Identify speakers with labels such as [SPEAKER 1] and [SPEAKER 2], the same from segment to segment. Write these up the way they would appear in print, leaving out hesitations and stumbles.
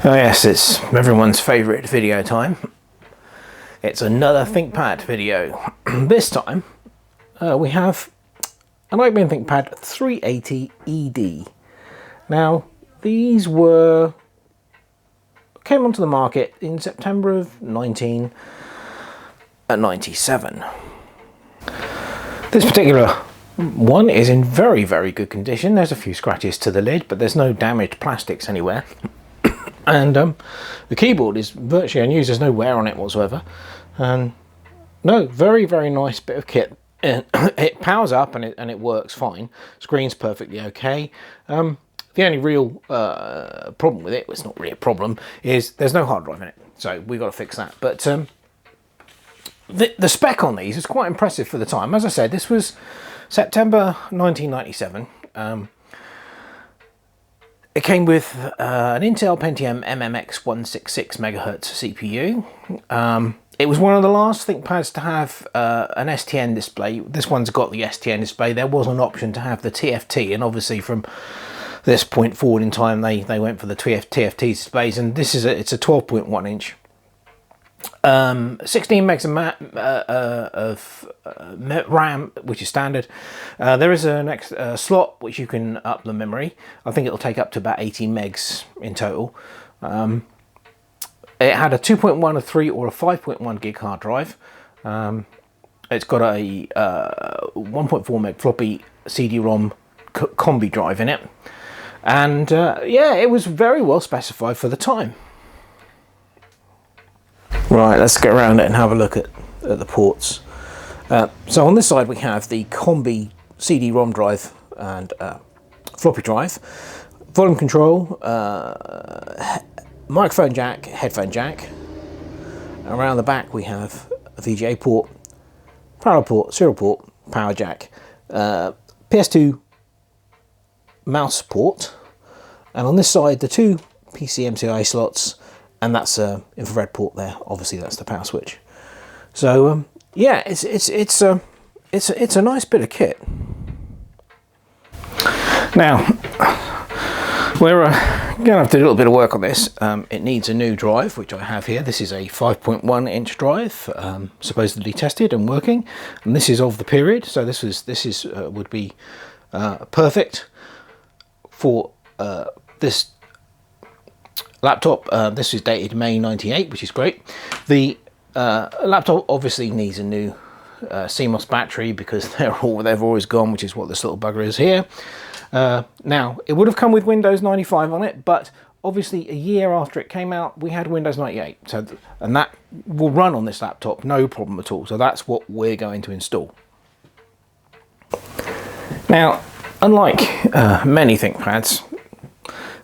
[SPEAKER 1] Oh yes, it's everyone's favourite video time. It's another ThinkPad video. This time we have an IBM Thinkpad 380ED. Now these came onto the market in September of 1997. This particular one is in very, very good condition. There's a few scratches to the lid, but there's no damaged plastics anywhere. And the keyboard is virtually unused. There's no wear on it whatsoever. And no, very, very nice bit of kit. It powers up and it works fine. Screen's perfectly okay. The only real problem with it, well, it's not really a problem, is there's no hard drive in it. So we've got to fix that. But the spec on these is quite impressive for the time. As I said, this was September 1997. It came with an Intel Pentium MMX 166 MHz CPU. It was one of the last ThinkPads to have an STN display. This one's got the STN display. There was an option to have the TFT, and obviously from this point forward in time, they went for the TFT displays. And this is it's a 12.1 inch. 16 megs of RAM, which is standard. There is an extra slot which you can up the memory. I think it'll take up to about 80 megs in total. It had a 2.1, a 3 or a 5.1 gig hard drive. It's got a 1.4 meg floppy CD-ROM combi drive in it. And yeah, it was very well specified for the time. Right, let's get around it and have a look at the ports. So on this side we have the combi CD-ROM drive and floppy drive, volume control, microphone jack, headphone jack. Around the back we have a VGA port, parallel port, serial port, power jack, PS2 mouse port, and on this side the two PCMCIe slots. And that's an infrared port there. Obviously, that's the power switch. So yeah, it's a nice bit of kit. Now we're gonna have to do a little bit of work on this. It needs a new drive, which I have here. This is a 5.1 inch drive, supposedly tested and working, and this is of the period. So this would be perfect for this laptop. This is dated May 98, which is great. The laptop obviously needs a new CMOS battery because they've always gone, which is what this little bugger is here. Now, it would have come with Windows 95 on it, but obviously a year after it came out, we had Windows 98. So, and that will run on this laptop, no problem at all. So that's what we're going to install. Now, unlike many ThinkPads,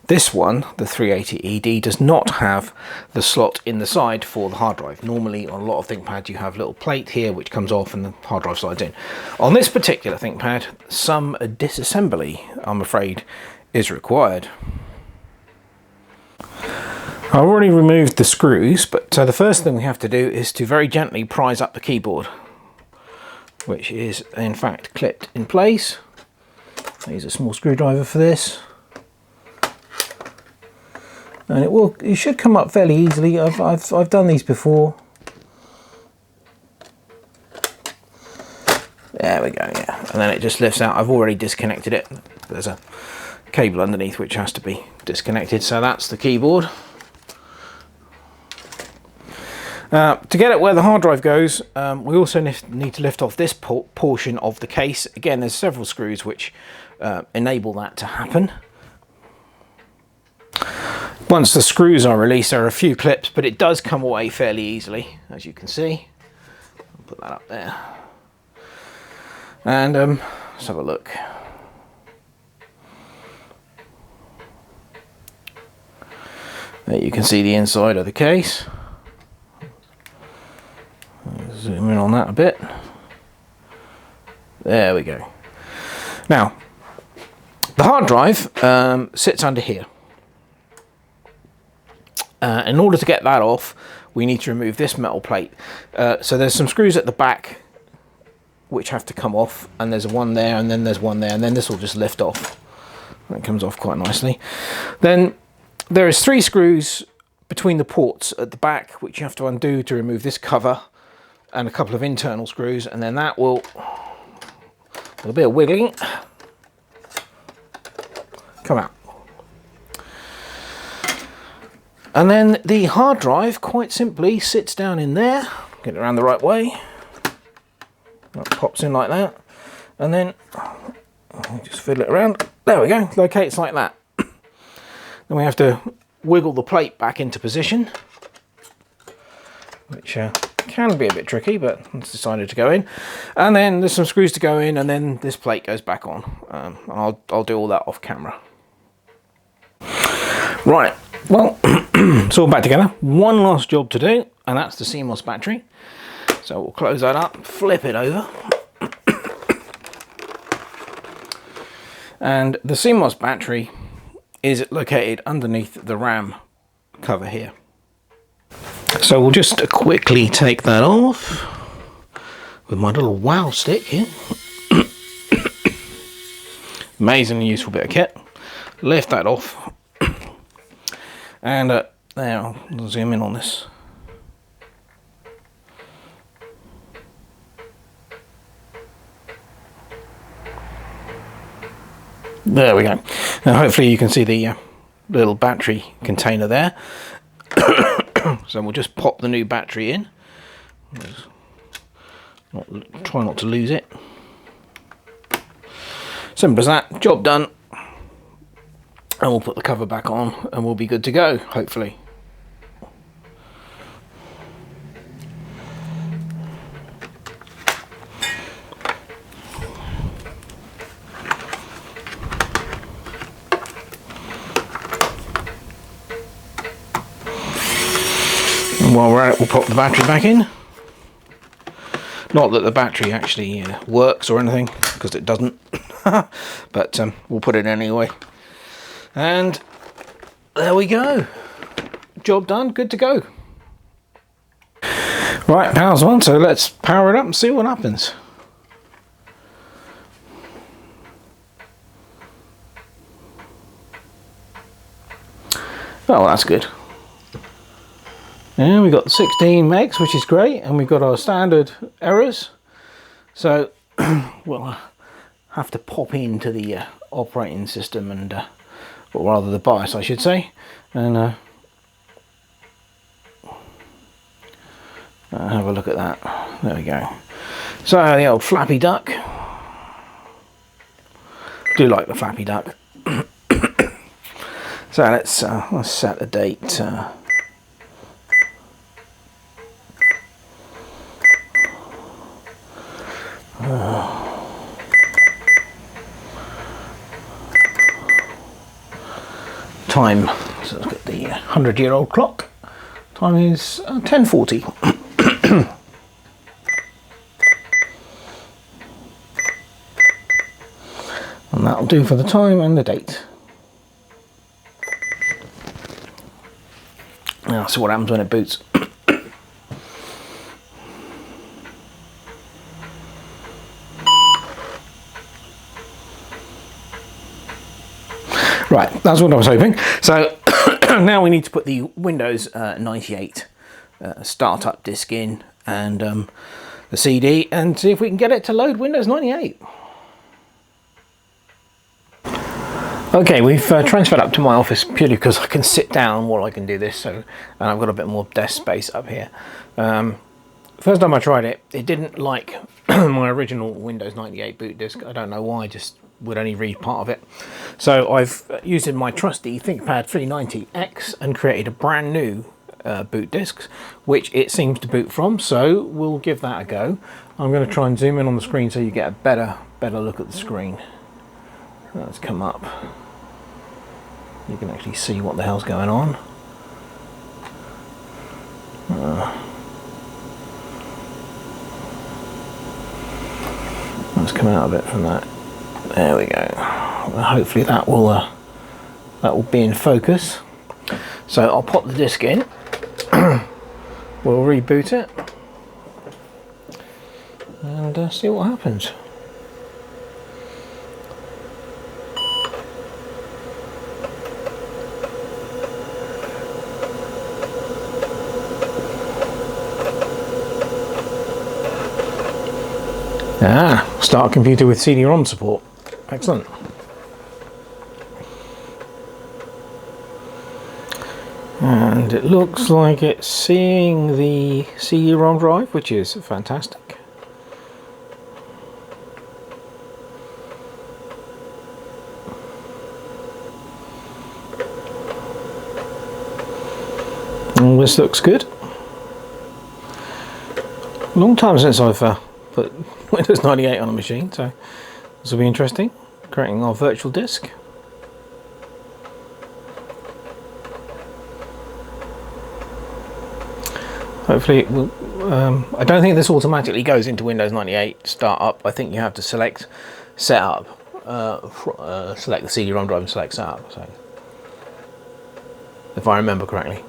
[SPEAKER 1] this one, the 380ED, does not have the slot in the side for the hard drive. Normally on a lot of ThinkPads you have a little plate here which comes off and the hard drive slides in. On this particular ThinkPad, some disassembly, I'm afraid, is required. I've already removed the screws, but the first thing we have to do is to very gently prise up the keyboard, which is in fact clipped in place. I use a small screwdriver for this. And it should come up fairly easily. I've done these before. There we go, yeah. And then it just lifts out. I've already disconnected it. There's a cable underneath which has to be disconnected. So that's the keyboard. To get it where the hard drive goes, we also need to lift off this portion of the case. Again, there's several screws which enable that to happen. Once the screws are released, there are a few clips, but it does come away fairly easily, as you can see. I'll put that up there. And let's have a look. There you can see the inside of the case. Zoom in on that a bit. There we go. Now, the hard drive sits under here. In order to get that off, we need to remove this metal plate. So there's some screws at the back which have to come off, and there's one there, and then there's one there, and then this will just lift off. It comes off quite nicely. Then There is 3 screws between the ports at the back, which you have to undo to remove this cover, and a couple of internal screws, and then that will, with a bit of wiggling, come out. And then the hard drive quite simply sits down in there. Get it around the right way. That pops in like that, and then just fiddle it around. There we go, locates like that. Then we have to wiggle the plate back into position, which can be a bit tricky, but it's decided to go in. And then there's some screws to go in, and then this plate goes back on. And I'll do all that off camera. Right, well, it's all back together. One last job to do, and that's the CMOS battery. So we'll close that up, flip it over. And the CMOS battery is located underneath the RAM cover here. So we'll just quickly take that off with my little wow stick here. Amazingly useful bit of kit. Lift that off. And there, I'll zoom in on this. There we go. Now hopefully you can see the little battery container there. So we'll just pop the new battery in. Try not to lose it. Simple as that. Job done. And we'll put the cover back on and we'll be good to go, hopefully. And while we're at it, we'll pop the battery back in. Not that the battery actually works or anything, because it doesn't. But we'll put it in anyway. And there we go. Job done, good to go. Right, power's on, so let's power it up and see what happens. Oh, that's good. And we've got 16 megs, which is great, and we've got our standard errors. So we'll have to pop into the operating system and or rather the BIOS, I should say, and have a look at that. There we go. So the old Flappy Duck. Do like the Flappy Duck. So let's set the date. Time, so let's get the 100-year-old clock. Time is 10:40. And that'll do for the time and the date. Now see what happens when it boots. Right, that's what I was hoping. So now we need to put the Windows 98 startup disk in and the CD and see if we can get it to load Windows 98. Okay, we've transferred up to my office purely because I can sit down while I can do this, so and I've got a bit more desk space up here. First time I tried it, it didn't like my original Windows 98 boot disk. I don't know why, just would only read part of it. So I've used my trusty ThinkPad 380X and created a brand new boot disk, which it seems to boot from, so we'll give that a go. I'm going to try and zoom in on the screen so you get a better look at the screen. Let's come up. You can actually see what the hell's going on. Let's come out a bit from that. There we go. Well, hopefully that will be in focus. So I'll pop the disk in. We'll reboot it and see what happens. Start a computer with CD-ROM support. Excellent. And it looks like it's seeing the CD-ROM drive, which is fantastic. All this looks good. Long time since I've put Windows 98 on a machine, so this will be interesting. Creating our virtual disk. Hopefully it will, I don't think this automatically goes into Windows 98 startup. I think you have to select setup, select the CD-ROM drive and select setup, so if I remember correctly.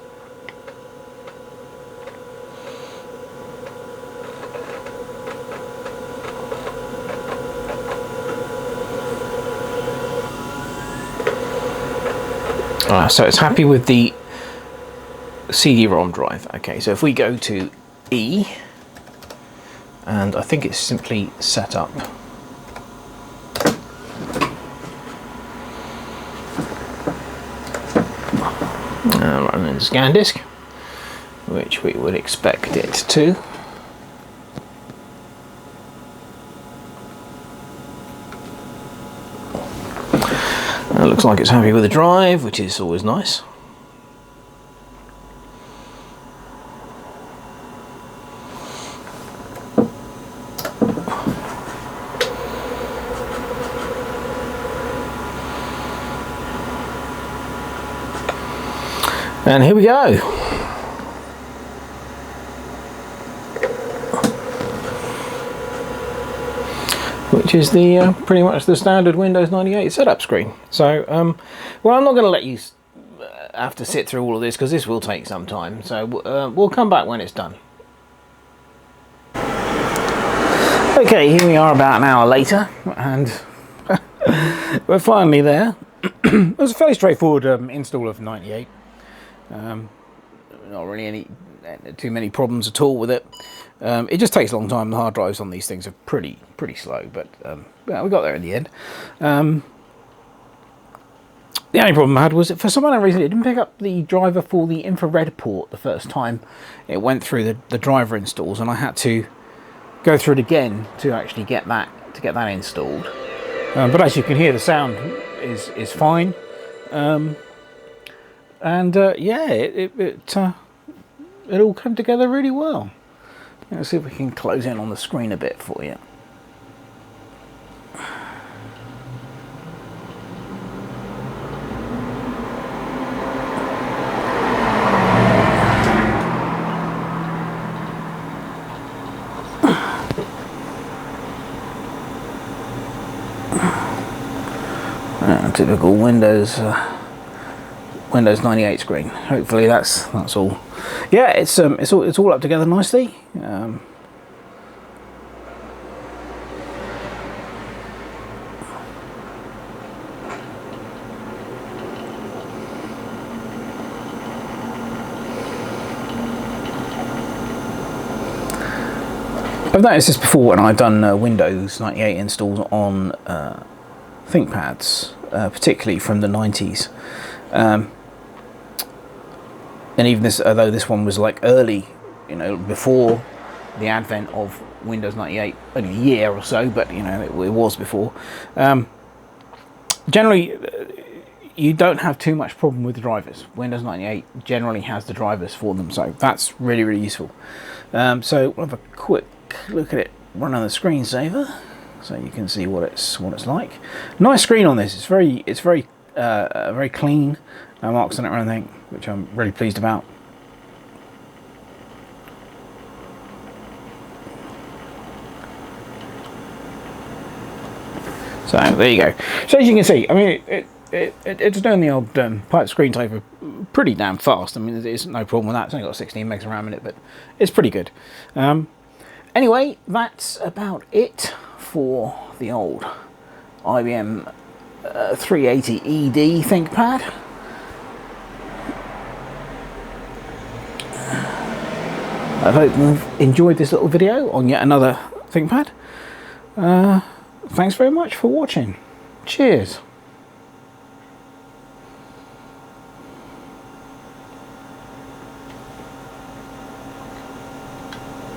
[SPEAKER 1] So it's happy with the CD-ROM drive. Okay, so if we go to E, and I think it's simply set up. Running the scan disk, which we would expect it to. It looks like it's happy with the drive, which is always nice. And here we go. Which is the pretty much the standard Windows 98 setup screen. So, well, I'm not going to let you have to sit through all of this because this will take some time. So we'll come back when it's done. Okay, here we are about an hour later, and we're finally there. It was a fairly straightforward install of 98. Not really any too many problems at all with it. It just takes a long time. The hard drives on these things are pretty slow, but yeah, we got there in the end. The only problem I had was that for some unknown reason it didn't pick up the driver for the infrared port the first time it went through the driver installs, and I had to go through it again to actually get that installed. But as you can hear, the sound is fine. Yeah, it all came together really well. Let's see if we can close in on the screen a bit for you. Typical Windows 98 screen. Hopefully that's all. Yeah, it's all up together nicely. I've noticed this before when I've done Windows 98 installs on ThinkPads, particularly from the 90s. And even this, although this one was like early, you know, before the advent of Windows 98, only a year or so, but you know, it was before. Generally, you don't have too much problem with the drivers. Windows 98 generally has the drivers for them, so that's really useful. So we'll have a quick look at it run on the screensaver, so you can see what it's like. Nice screen on this. It's very clean. No marks on it or anything, which I'm really pleased about. So there you go. So as you can see, I mean, it's doing the old pipe screensaver pretty damn fast. I mean, there's no problem with that. It's only got 16 megs of RAM in it, but it's pretty good. Anyway, that's about it for the old IBM 380ED ThinkPad. I hope you've enjoyed this little video on yet another ThinkPad. Thanks very much for watching. Cheers.